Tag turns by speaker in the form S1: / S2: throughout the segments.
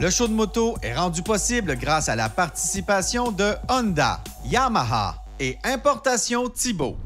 S1: Le show de moto est rendu possible grâce à la participation de Honda, Yamaha et Importation Thibaut.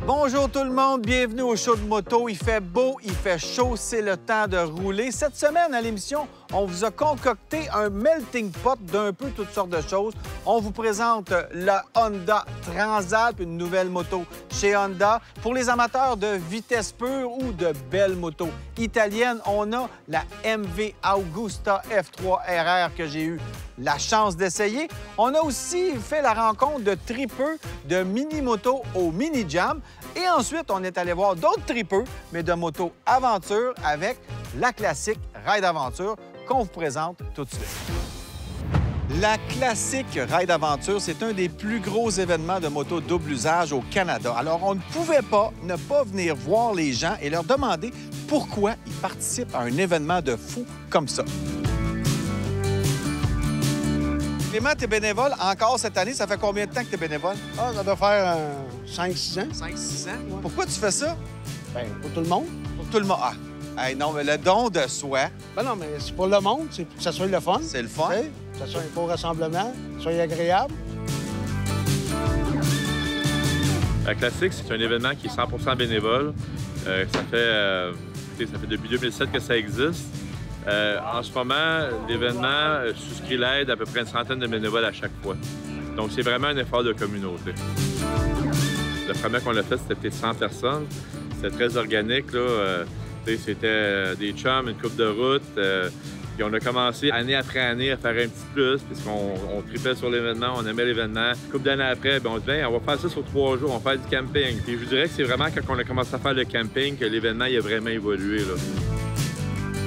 S1: Bonjour tout le monde, bienvenue au show de moto. Il fait beau, il fait chaud, c'est le temps de rouler. Cette semaine à l'émission, on vous a concocté un melting pot d'un peu toutes sortes de choses. On vous présente la Honda Transalp, une nouvelle moto chez Honda. Pour les amateurs de vitesse pure ou de belles motos italiennes, on a la MV Agusta F3 RR que j'ai eu la chance d'essayer. On a aussi fait la rencontre de tripeux de mini-moto au mini-jam. Et ensuite, on est allé voir d'autres tripeux, mais de moto aventure avec la classique Ride Aventure qu'on vous présente tout de suite. La classique Ride Aventure, c'est un des plus gros événements de moto double usage au Canada. Alors, on ne pouvait pas ne pas venir voir les gens et leur demander pourquoi ils participent à un événement de fou comme ça. Clément, tu es bénévole encore cette année. Ça fait combien de temps que tu es bénévole?
S2: Ah, ça doit faire 5-6 ans.
S1: 5-6 ans?
S2: Ouais.
S1: Pourquoi tu fais ça?
S2: Bien, pour tout le monde.
S1: Pour tout le monde. Ah, hey, non, mais le don de soi,
S2: Ben non, mais c'est pour le monde, c'est pour que ça soit le fun.
S1: c'est le fun.
S2: Tu sais, que ça soit un beau rassemblement, que ça soit agréable.
S3: La classique, c'est un événement qui est 100% bénévole. Ça fait depuis 2007 que ça existe. En ce moment, l'événement souscrit l'aide à peu près une centaine de bénévoles à chaque fois. Donc, c'est vraiment un effort de communauté. Le premier qu'on l'a fait, c'était peut-être 100 personnes. C'était très organique, là. C'était des chums, une coupe de route. Puis on a commencé année après année à faire un petit plus, puisqu'on tripait sur l'événement, on aimait l'événement. Une couple d'années après, bien, on se dit, on va faire ça sur 3 jours, on va faire du camping. Puis je vous dirais que c'est vraiment quand on a commencé à faire le camping que l'événement il a vraiment évolué, là.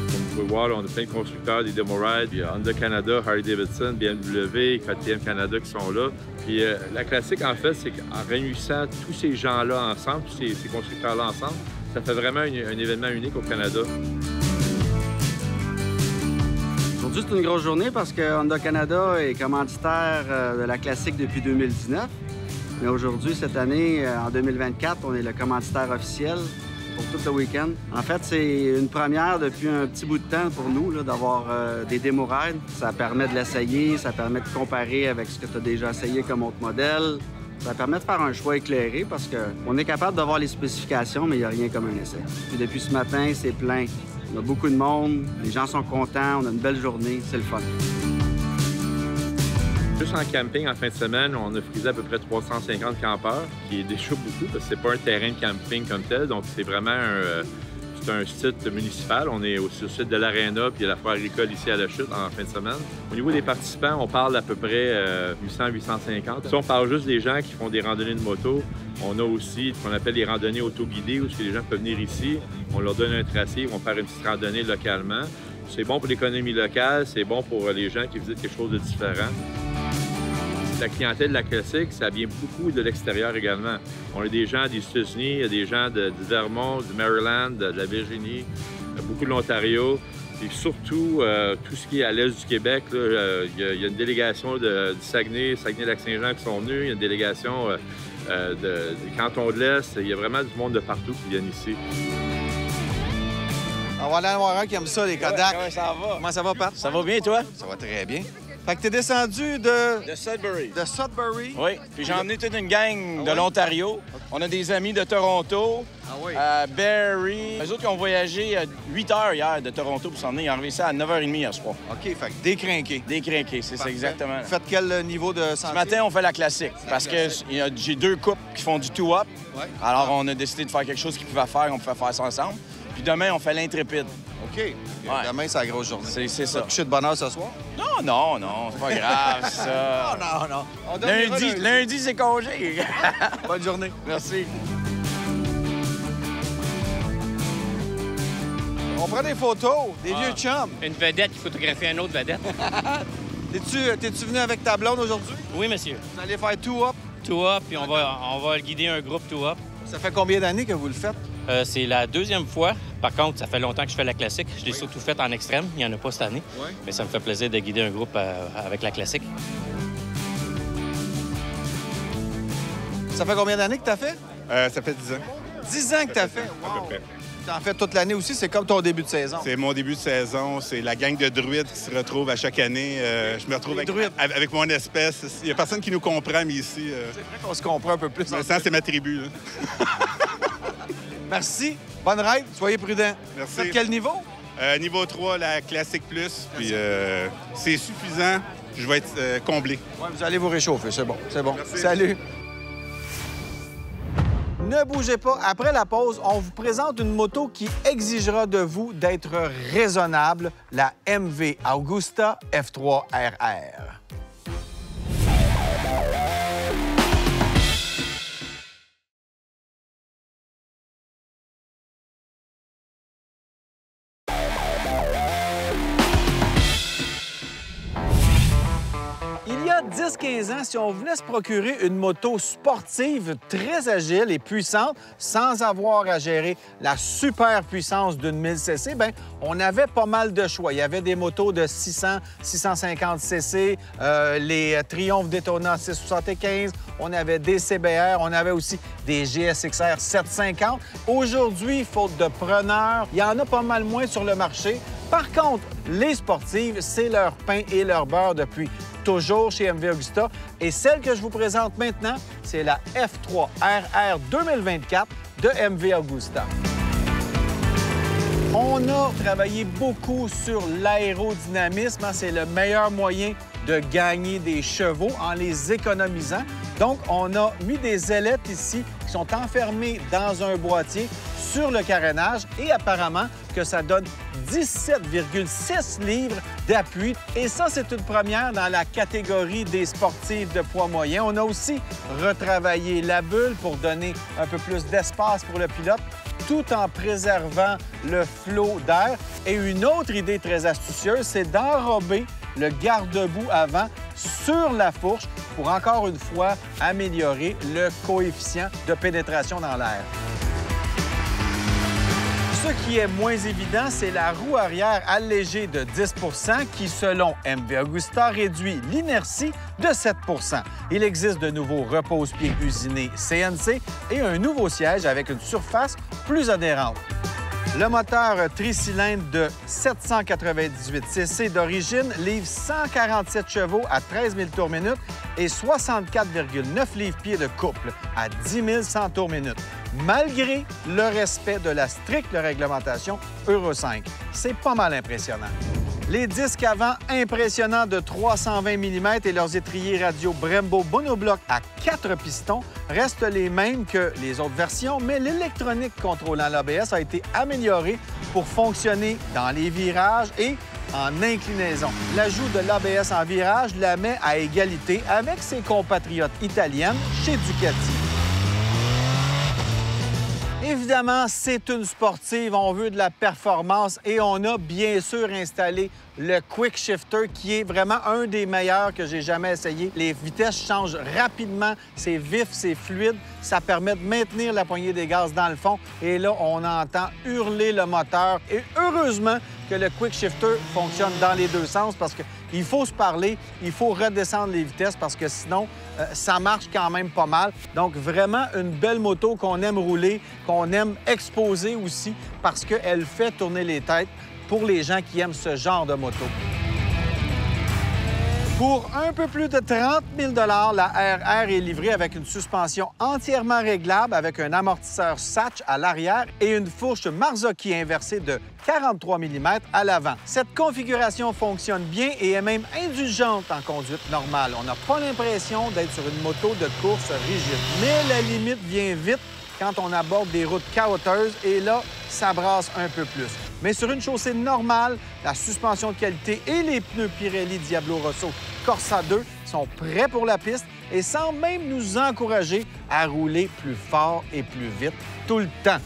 S3: Vous pouvez voir, là, on a plein de constructeurs, des Demo Rides, il y a Honda Canada, Harley-Davidson, BMW, KTM Canada qui sont là. Puis la classique, en fait, c'est qu'en réunissant tous ces gens-là ensemble, tous ces constructeurs-là ensemble, ça fait vraiment un événement unique au Canada.
S4: Aujourd'hui, c'est une grosse journée parce que Honda Canada est commanditaire de la classique depuis 2019. Mais aujourd'hui, cette année, en 2024, on est le commanditaire officiel pour tout le week-end. En fait, c'est une première depuis un petit bout de temps pour nous d'avoir des démo rides. Ça permet de l'essayer, ça permet de comparer avec ce que tu as déjà essayé comme autre modèle. Ça permet de faire un choix éclairé parce qu'on est capable d'avoir les spécifications, mais il n'y a rien comme un essai. Puis depuis ce matin, c'est plein. On a beaucoup de monde, les gens sont contents, on a une belle journée, c'est le fun.
S3: Juste en camping, en fin de semaine, on a frisé à peu près 350 campeurs, qui est déjà beaucoup, parce que c'est pas un terrain de camping comme tel, donc c'est vraiment un site municipal. On est sur le site de l'Arena, puis il y a la foire agricole ici à La Chute en fin de semaine. Au niveau des participants, on parle d'à peu près 800-850. Si on parle juste des gens qui font des randonnées de moto, on a aussi ce qu'on appelle les randonnées autoguidées, où les gens peuvent venir ici, on leur donne un tracé, ils vont faire une petite randonnée localement. C'est bon pour l'économie locale, c'est bon pour les gens qui visitent quelque chose de différent. La clientèle de la classique, ça vient beaucoup de l'extérieur également. On a des gens des États-Unis, il y a des gens du Vermont, du Maryland, de la Virginie, beaucoup de l'Ontario. Et surtout, tout ce qui est à l'est du Québec, là, il y a une délégation du Saguenay, Saguenay-Lac-Saint-Jean qui sont venus. Il y a une délégation du canton de l'Est. Il y a vraiment du monde de partout qui viennent ici.
S1: On va aller en voir un qui aime ça, les Kodak.
S5: Comment ça va?
S1: Comment ça va, Pat?
S5: Ça va bien, toi?
S1: Ça va très bien. Fait que t'es descendu de
S5: Sudbury.
S1: Sudbury.
S5: Oui, puis j'ai emmené toute une gang de l'Ontario. On a des amis de Toronto,
S1: Ah oui.
S5: Barrie. Les autres qui ont voyagé 8 heures hier de Toronto pour s'en venir. Ils ont arrivé ça à 9h30 hier soir.
S1: OK, fait que décrinqué.
S5: Décrinqué, c'est ça
S1: Parfait.
S5: exactement.
S1: Vous faites quel niveau de sentier?
S5: Ce matin, on fait la classique parce que j'ai 2 couples qui font du two-up.
S1: Ouais.
S5: Alors, on a décidé de faire quelque chose qu'ils pouvaient faire, on pouvait faire ça ensemble. Puis demain, on fait l'intrépide.
S1: OK. Demain, c'est la grosse journée.
S5: C'est ça.
S1: Coucher de bonne heure ce soir?
S5: Non, c'est pas grave, ça.
S1: Non. On dormira
S5: Lundi, c'est congé.
S1: Bonne journée.
S5: Merci.
S1: On prend des photos, des vieux chums.
S6: Une vedette qui photographie une autre vedette.
S1: T'es-tu venu avec ta blonde aujourd'hui?
S6: Oui, monsieur.
S1: Vous allez faire tout up?
S6: Tout up, puis on va guider un groupe tout up.
S1: Ça fait combien d'années que vous le faites?
S6: C'est la deuxième fois. Par contre, ça fait longtemps que je fais la classique. Je l'ai surtout faite en extrême. Il n'y en a pas cette année.
S1: Oui.
S6: Mais ça me fait plaisir de guider un groupe avec la classique.
S1: Ça fait combien d'années que t'as fait?
S7: Ça fait 10 ans.
S1: 10 ans que t'as fait?
S7: À peu près.
S1: T'en fais toute l'année aussi, c'est comme ton début de saison.
S7: C'est mon début de saison. C'est la gang de druides qui se retrouve à chaque année. Je me retrouve avec mon espèce. Il n'y a personne qui nous comprend, mais ici...
S1: C'est vrai qu'on se comprend un peu plus.
S7: Je me sens, c'est ma tribu. Là.
S1: Merci. Bonne ride. Soyez prudents.
S7: Merci.
S1: Faites quel niveau?
S7: Niveau 3, la classique plus. Puis c'est suffisant. Je vais être comblé.
S1: Ouais, vous allez vous réchauffer. C'est bon. C'est bon.
S7: Merci.
S1: Salut. Ne bougez pas. Après la pause, on vous présente une moto qui exigera de vous d'être raisonnable, la MV Agusta F3 RR. Il y a 10-15 ans, si on voulait se procurer une moto sportive très agile et puissante sans avoir à gérer la super puissance d'une 1000 cc, bien, on avait pas mal de choix. Il y avait des motos de 600, 650 cc, les Triumph Daytona 675, on avait des CBR, on avait aussi des GSXR 750. Aujourd'hui, faute de preneurs, il y en a pas mal moins sur le marché. Par contre, les sportives, c'est leur pain et leur beurre depuis toujours chez MV Agusta. Et celle que je vous présente maintenant, c'est la F3 RR 2024 de MV Agusta. On a travaillé beaucoup sur l'aérodynamisme. C'est le meilleur moyen de gagner des chevaux en les économisant. Donc, on a mis des ailettes ici qui sont enfermées dans un boîtier sur le carénage et apparemment que ça donne 17,6 livres d'appui. Et ça, c'est une première dans la catégorie des sportives de poids moyen. On a aussi retravaillé la bulle pour donner un peu plus d'espace pour le pilote, tout en préservant le flot d'air. Et une autre idée très astucieuse, c'est d'enrober le garde-boue avant sur la fourche pour, encore une fois, améliorer le coefficient de pénétration dans l'air. Ce qui est moins évident, c'est la roue arrière allégée de 10 qui, selon MV Agusta, réduit l'inertie de 7 Il existe de nouveaux repose-pieds usinés CNC et un nouveau siège avec une surface plus adhérente. Le moteur tricylindre de 798 cc d'origine livre 147 chevaux à 13 000 tours minute et 64,9 livres-pieds de couple à 10 100 tours minute, malgré le respect de la stricte réglementation Euro 5. C'est pas mal impressionnant. Les disques avant impressionnants de 320 mm et leurs étriers radio Brembo monobloc à 4 pistons restent les mêmes que les autres versions, mais l'électronique contrôlant l'ABS a été améliorée pour fonctionner dans les virages et en inclinaison. L'ajout de l'ABS en virage la met à égalité avec ses compatriotes italiennes chez Ducati. Évidemment, c'est une sportive, on veut de la performance et on a bien sûr installé le Quick Shifter qui est vraiment un des meilleurs que j'ai jamais essayé. Les vitesses changent rapidement, c'est vif, c'est fluide, ça permet de maintenir la poignée des gaz dans le fond et là, on entend hurler le moteur et heureusement que le Quick Shifter fonctionne dans les deux sens parce qu'il faut se parler, il faut redescendre les vitesses parce que sinon, ça marche quand même pas mal. Donc, vraiment une belle moto qu'on aime rouler, qu'on aime exposer aussi parce qu'elle fait tourner les têtes pour les gens qui aiment ce genre de moto. Pour un peu plus de 30 000 la RR est livrée avec une suspension entièrement réglable avec un amortisseur Satch à l'arrière et une fourche Marzocchi inversée de 43 mm à l'avant. Cette configuration fonctionne bien et est même indulgente en conduite normale. On n'a pas l'impression d'être sur une moto de course rigide. Mais la limite vient vite quand on aborde des routes caouteuses et là, ça brasse un peu plus. Mais sur une chaussée normale, la suspension de qualité et les pneus Pirelli Diablo Rosso Corsa 2 sont prêts pour la piste et semblent même nous encourager à rouler plus fort et plus vite tout le temps.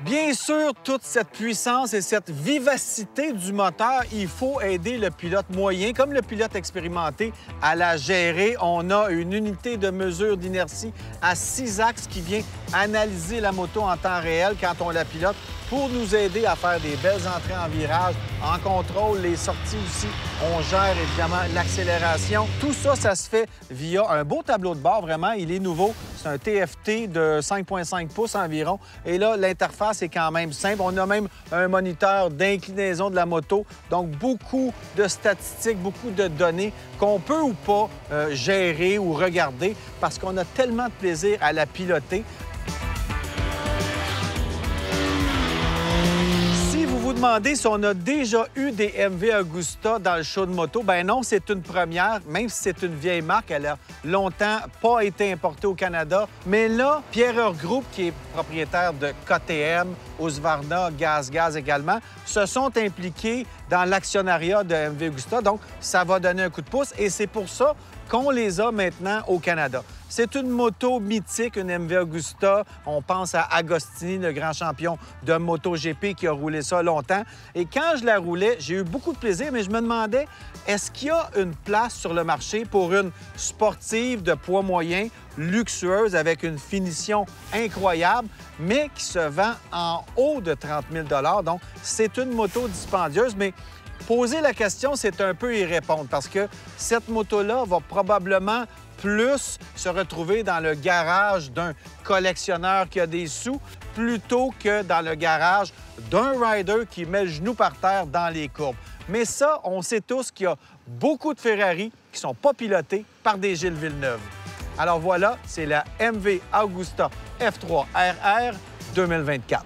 S1: Bien sûr, toute cette puissance et cette vivacité du moteur, il faut aider le pilote moyen, comme le pilote expérimenté, à la gérer. On a une unité de mesure d'inertie à 6 axes qui vient analyser la moto en temps réel quand on la pilote pour nous aider à faire des belles entrées en virage, en contrôle, les sorties aussi. On gère évidemment l'accélération. Tout ça, ça se fait via un beau tableau de bord, vraiment. Il est nouveau. C'est un TFT de 5,5 pouces environ. Et là, l'interface est quand même simple. On a même un moniteur d'inclinaison de la moto. Donc, beaucoup de statistiques, beaucoup de données qu'on peut ou pas gérer ou regarder parce qu'on a tellement de plaisir à la piloter. Vous demandez si on a déjà eu des MV Agusta dans le show de moto. Ben non, c'est une première, même si c'est une vieille marque. Elle a longtemps pas été importée au Canada. Mais là, Pierreur Group, qui est propriétaire de KTM, Husqvarna, Gaz également, se sont impliqués dans l'actionnariat de MV Agusta. Donc, ça va donner un coup de pouce et c'est pour ça qu'on les a maintenant au Canada. C'est une moto mythique, une MV Agusta. On pense à Agostini, le grand champion de MotoGP qui a roulé ça longtemps. Et quand je la roulais, j'ai eu beaucoup de plaisir, mais je me demandais, est-ce qu'il y a une place sur le marché pour une sportive de poids moyen, luxueuse, avec une finition incroyable, mais qui se vend en haut de 30 000 $? Donc, c'est une moto dispendieuse, mais poser la question, c'est un peu y répondre parce que cette moto-là va probablement plus se retrouver dans le garage d'un collectionneur qui a des sous plutôt que dans le garage d'un rider qui met le genou par terre dans les courbes. Mais ça, on sait tous qu'il y a beaucoup de Ferrari qui ne sont pas pilotés par des Gilles Villeneuve. Alors voilà, c'est la MV Agusta F3 RR 2024.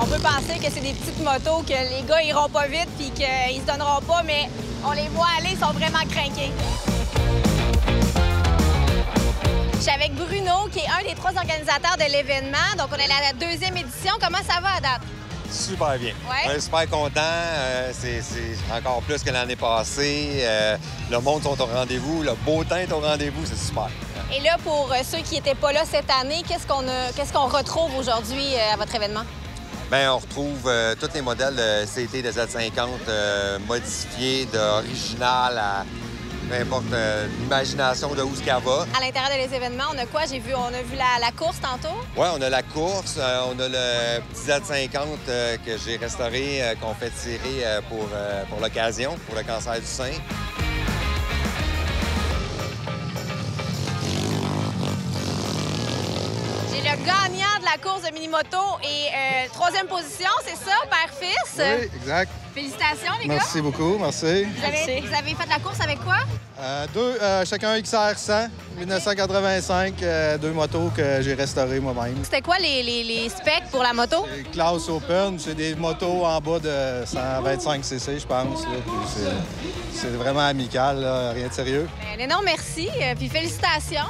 S8: On peut penser que c'est des petites motos, que les gars iront pas vite puis qu'ils se donneront pas, mais on les voit aller, ils sont vraiment craqués. Je suis avec Bruno, qui est un des 3 organisateurs de l'événement. Donc, on est à la 2e édition. Comment ça va à date?
S9: Super bien.
S8: Ouais.
S9: On est super content. C'est encore plus que l'année passée. Le monde sont au rendez-vous. Le beau temps est au rendez-vous. C'est super.
S8: Et là, pour ceux qui n'étaient pas là cette année, qu'est-ce qu'on retrouve aujourd'hui à votre événement?
S9: Bien, on retrouve tous les modèles de CT de Z50 modifiés, d'original à peu importe l'imagination de où ce qu'elle va.
S8: À l'intérieur des événements, on a quoi? On a vu la course tantôt?
S9: Oui, on a la course. On a le petit Z50 que j'ai restauré, qu'on fait tirer pour l'occasion, pour le cancer du sein.
S8: J'ai le gagnant de la course de mini-moto et 3e position, c'est ça, père-fils?
S10: Oui, exact.
S8: Félicitations, les gars.
S10: Merci beaucoup, merci.
S8: Vous avez fait la course avec quoi?
S10: Chacun XR 100, 1985, 2 motos que j'ai restaurées moi-même.
S8: C'était quoi les specs pour la moto?
S10: C'est classe open, c'est des motos en bas de 125 cc, je pense. C'est vraiment amical, là, rien de sérieux.
S8: Un énorme merci, puis félicitations.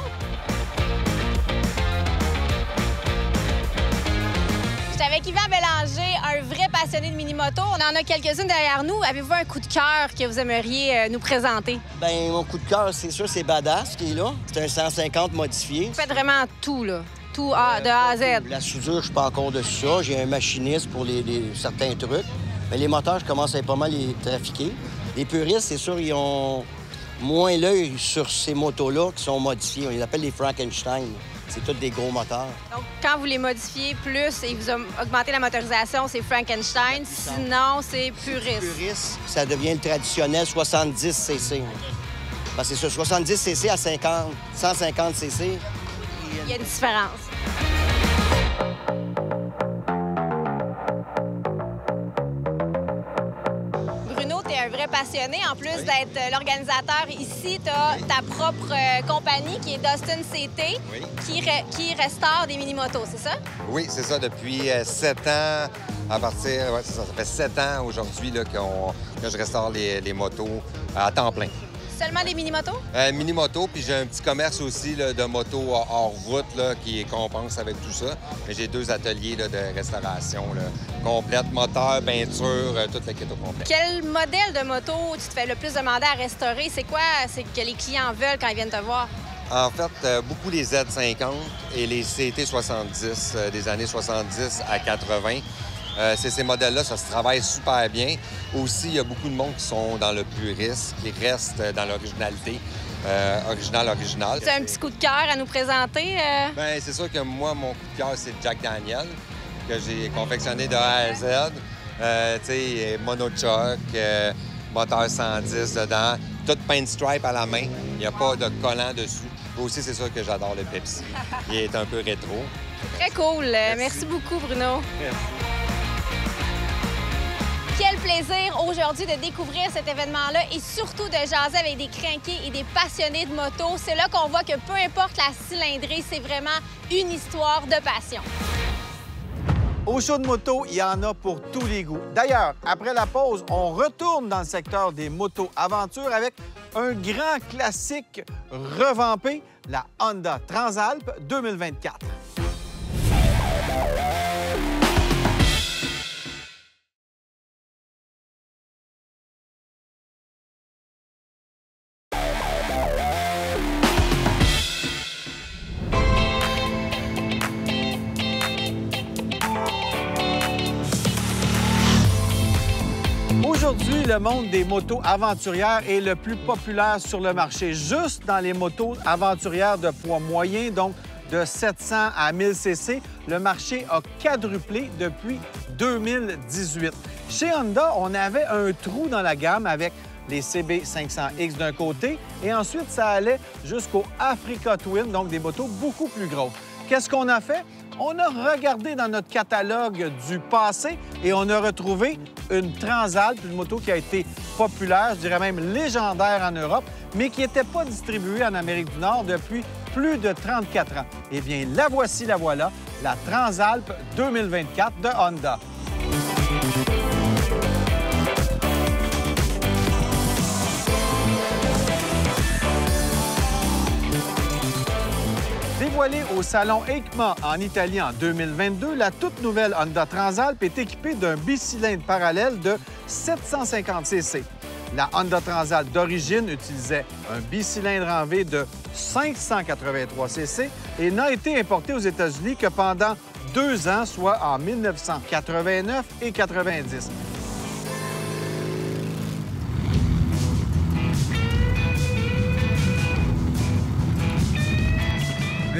S8: J'étais avec Yvan Bélanger, un vrai passionné de mini-moto. On en a quelques-unes derrière nous. Avez-vous un coup de cœur que vous aimeriez nous présenter?
S11: Bien, mon coup de cœur, c'est sûr, c'est Badass qui est là. C'est un 150 modifié.
S8: Vous faites vraiment tout, là. Tout de A à Z.
S11: La soudure, je suis pas encore dessus ça. J'ai un machiniste pour certains trucs. Mais les moteurs, je commence à pas mal les trafiquer. Les puristes, c'est sûr, ils ont moins l'œil sur ces motos-là qui sont modifiées. On les appelle les Frankenstein. C'est tous des gros moteurs.
S8: Donc, quand vous les modifiez plus et vous augmentez la motorisation, c'est Frankenstein. Sinon, c'est puriste.
S11: Puriste, ça devient le traditionnel 70 cc. Parce que c'est ça, 70 cc à 150 cc.
S8: Il y a une différence. Bruno, tu es un vrai passionné. En plus d'être l'organisateur ici, tu as ta propre compagnie qui est Dustin CT, qui restaure des mini-motos, c'est ça?
S9: Oui, c'est ça. Depuis 7 ans, à partir... Oui, c'est ça. Ça fait 7 ans aujourd'hui que je restaure les motos à temps plein.
S8: Seulement des mini-motos?
S9: Mini-motos, puis j'ai un petit commerce aussi là, de motos hors route là, qui compense avec tout ça. Mais j'ai 2 ateliers là, de restauration là, complète, moteur, peinture, tout le kit au complet.
S8: Quel modèle de moto tu te fais le plus demander à restaurer? C'est quoi que les clients veulent quand ils viennent te voir?
S9: En fait, beaucoup les Z50 et les CT70 des années 70 à 80. C'est ces modèles-là, ça se travaille super bien. Aussi, il y a beaucoup de monde qui sont dans le purisme, qui restent dans l'originalité, original.
S8: Tu as un petit coup de cœur à nous présenter?
S9: Bien, c'est sûr que moi, mon coup de cœur, c'est Jack Daniel, que j'ai confectionné de A à Z. Tu sais, monochoc, moteur 110 dedans, tout paint stripe à la main. Il n'y a pas de collant dessus. Aussi, c'est sûr que j'adore le Pepsi. Il est un peu rétro.
S8: Très cool. Merci beaucoup, Bruno.
S9: Merci.
S8: Quel plaisir aujourd'hui de découvrir cet événement-là et surtout de jaser avec des crinqués et des passionnés de moto. C'est là qu'on voit que peu importe la cylindrée, c'est vraiment une histoire de passion.
S1: Au show de moto, il y en a pour tous les goûts. D'ailleurs, après la pause, on retourne dans le secteur des motos aventures avec un grand classique revampé, la Honda Transalp 2024. Aujourd'hui, le monde des motos aventurières est le plus populaire sur le marché. Juste dans les motos aventurières de poids moyen, donc de 700 à 1000 cc, le marché a quadruplé depuis 2018. Chez Honda, on avait un trou dans la gamme avec les CB500X d'un côté et ensuite, ça allait jusqu'au Africa Twin, donc des motos beaucoup plus grosses. Qu'est-ce qu'on a fait? On a regardé dans notre catalogue du passé et on a retrouvé une Transalp, une moto qui a été populaire, je dirais même légendaire en Europe, mais qui n'était pas distribuée en Amérique du Nord depuis plus de 34 ans. Eh bien, la voici, la voilà, la Transalp 2024 de Honda. Dévoilée au salon EICMA en Italie en 2022, la toute nouvelle Honda Transalp est équipée d'un bicylindre parallèle de 750 cc. La Honda Transalp d'origine utilisait un bicylindre en V de 583 cc et n'a été importée aux États-Unis que pendant 2 ans, soit en 1989 et 90.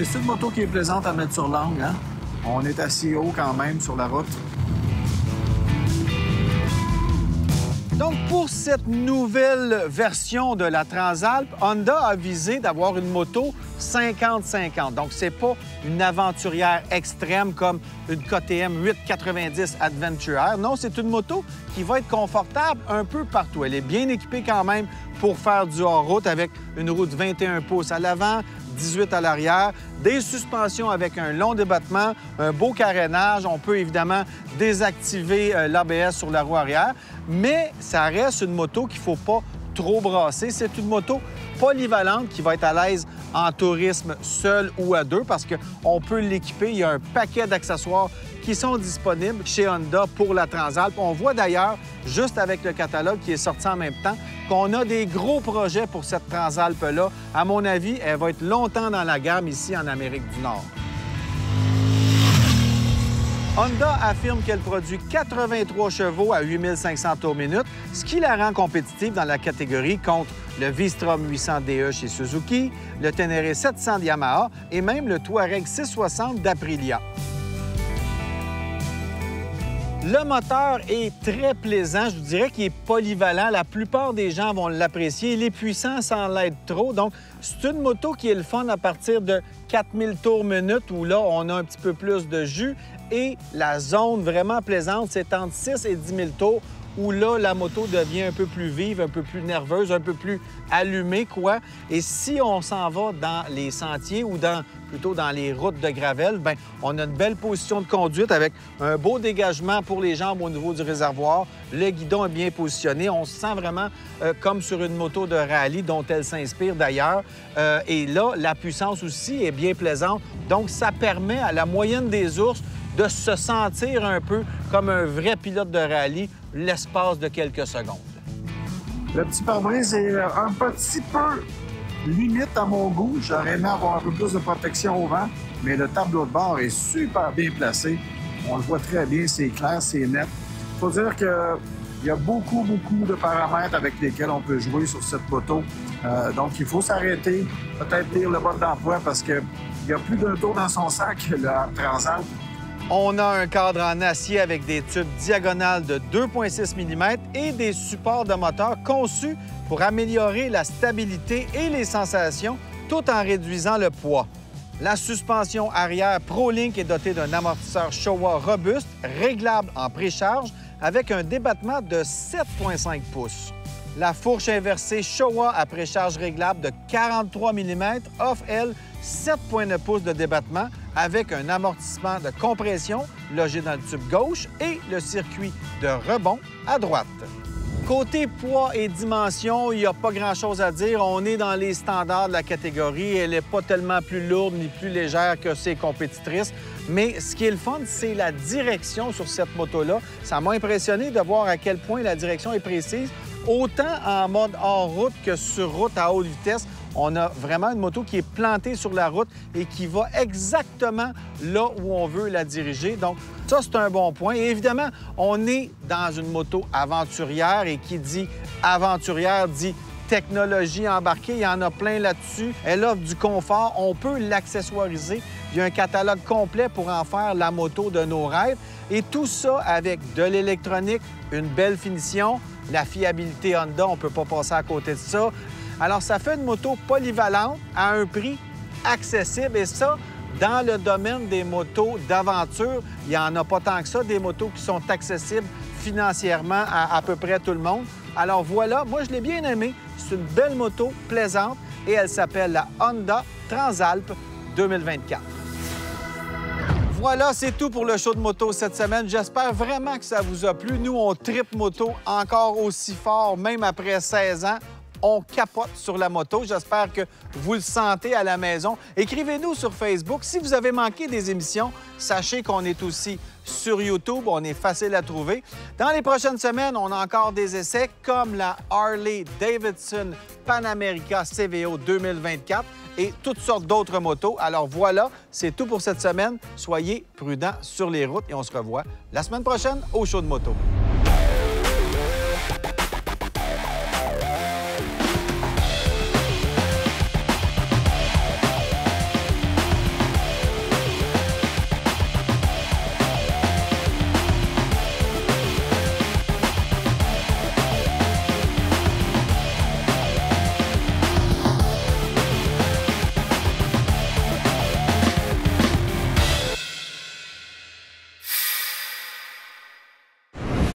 S1: C'est une moto qui est plaisante à mettre sur l'angle, hein? On est assez haut quand même sur la route. Donc, pour cette nouvelle version de la Transalp, Honda a visé d'avoir une moto 50-50. Donc, c'est pas une aventurière extrême comme une KTM 890 Adventure. Non, c'est une moto qui va être confortable un peu partout. Elle est bien équipée quand même pour faire du hors-route avec une roue de 21 pouces à l'avant, 18 à l'arrière, des suspensions avec un long débattement, un beau carénage. On peut évidemment désactiver l'ABS sur la roue arrière, mais ça reste une moto qu'il ne faut pas trop brasser. C'est une moto polyvalente qui va être à l'aise en tourisme seul ou à deux parce qu'on peut l'équiper. Il y a un paquet d'accessoires qui sont disponibles chez Honda pour la Transalp. On voit d'ailleurs, juste avec le catalogue qui est sorti en même temps, qu'on a des gros projets pour cette Transalp-là. À mon avis, elle va être longtemps dans la gamme ici en Amérique du Nord. Honda affirme qu'elle produit 83 chevaux à 8500 tours minute, ce qui la rend compétitive dans la catégorie contre le V-Strom 800 DE chez Suzuki, le Ténéré 700 de Yamaha et même le Touareg 660 d'Aprilia. Le moteur est très plaisant. Je vous dirais qu'il est polyvalent. La plupart des gens vont l'apprécier. Il est puissant sans l'être trop. Donc, c'est une moto qui est le fun à partir de 4000 tours minute où là, on a un petit peu plus de jus. Et la zone vraiment plaisante, c'est entre 6 et 10 000 tours où là, la moto devient un peu plus vive, un peu plus nerveuse, un peu plus allumée, quoi. Et si on s'en va dans les sentiers ou plutôt dans les routes de gravel, bien, on a une belle position de conduite avec un beau dégagement pour les jambes au niveau du réservoir. Le guidon est bien positionné. On se sent vraiment comme sur une moto de rallye dont elle s'inspire d'ailleurs. Et là, la puissance aussi est bien plaisante. Donc, ça permet à la moyenne des ours de se sentir un peu comme un vrai pilote de rallye l'espace de quelques secondes.
S12: Le petit pare-brise est un petit peu limite à mon goût. J'aurais aimé avoir un peu plus de protection au vent, mais le tableau de bord est super bien placé. On le voit très bien, c'est clair, c'est net. Il faut dire qu'il y a beaucoup de paramètres avec lesquels on peut jouer sur cette moto. Donc, il faut s'arrêter, peut-être lire le mode d'emploi parce qu'il y a plus d'un tour dans son sac, le Transalp.
S1: On a un cadre en acier avec des tubes diagonales de 2,6 mm et des supports de moteur conçus pour améliorer la stabilité et les sensations tout en réduisant le poids. La suspension arrière ProLink est dotée d'un amortisseur Showa robuste, réglable en précharge avec un débattement de 7,5 pouces. La fourche inversée Showa à précharge réglable de 43 mm offre, elle, 7,9 pouces de débattement avec un amortissement de compression logé dans le tube gauche et le circuit de rebond à droite. Côté poids et dimension, il n'y a pas grand-chose à dire. On est dans les standards de la catégorie. Elle n'est pas tellement plus lourde ni plus légère que ses compétitrices. Mais ce qui est le fun, c'est la direction sur cette moto-là. Ça m'a impressionné de voir à quel point la direction est précise, autant en mode hors route que sur route à haute vitesse. On a vraiment une moto qui est plantée sur la route et qui va exactement là où on veut la diriger. Donc, ça, c'est un bon point. Et évidemment, on est dans une moto aventurière et qui dit aventurière dit technologie embarquée. Il y en a plein là-dessus. Elle offre du confort. On peut l'accessoiriser. Il y a un catalogue complet pour en faire la moto de nos rêves. Et tout ça avec de l'électronique, une belle finition, la fiabilité Honda, on ne peut pas passer à côté de ça. Alors, ça fait une moto polyvalente à un prix accessible. Et ça, dans le domaine des motos d'aventure, il n'y en a pas tant que ça, des motos qui sont accessibles financièrement à peu près tout le monde. Alors voilà, moi, je l'ai bien aimée. C'est une belle moto plaisante et elle s'appelle la Honda Transalp 2024. Voilà, c'est tout pour le show de moto cette semaine. J'espère vraiment que ça vous a plu. Nous, on tripe moto encore aussi fort, même après 16 ans. On capote sur la moto. J'espère que vous le sentez à la maison. Écrivez-nous sur Facebook. Si vous avez manqué des émissions, sachez qu'on est aussi sur YouTube. On est facile à trouver. Dans les prochaines semaines, on a encore des essais comme la Harley-Davidson Pan America CVO 2024 et toutes sortes d'autres motos. Alors voilà, c'est tout pour cette semaine. Soyez prudents sur les routes et on se revoit la semaine prochaine au show de moto.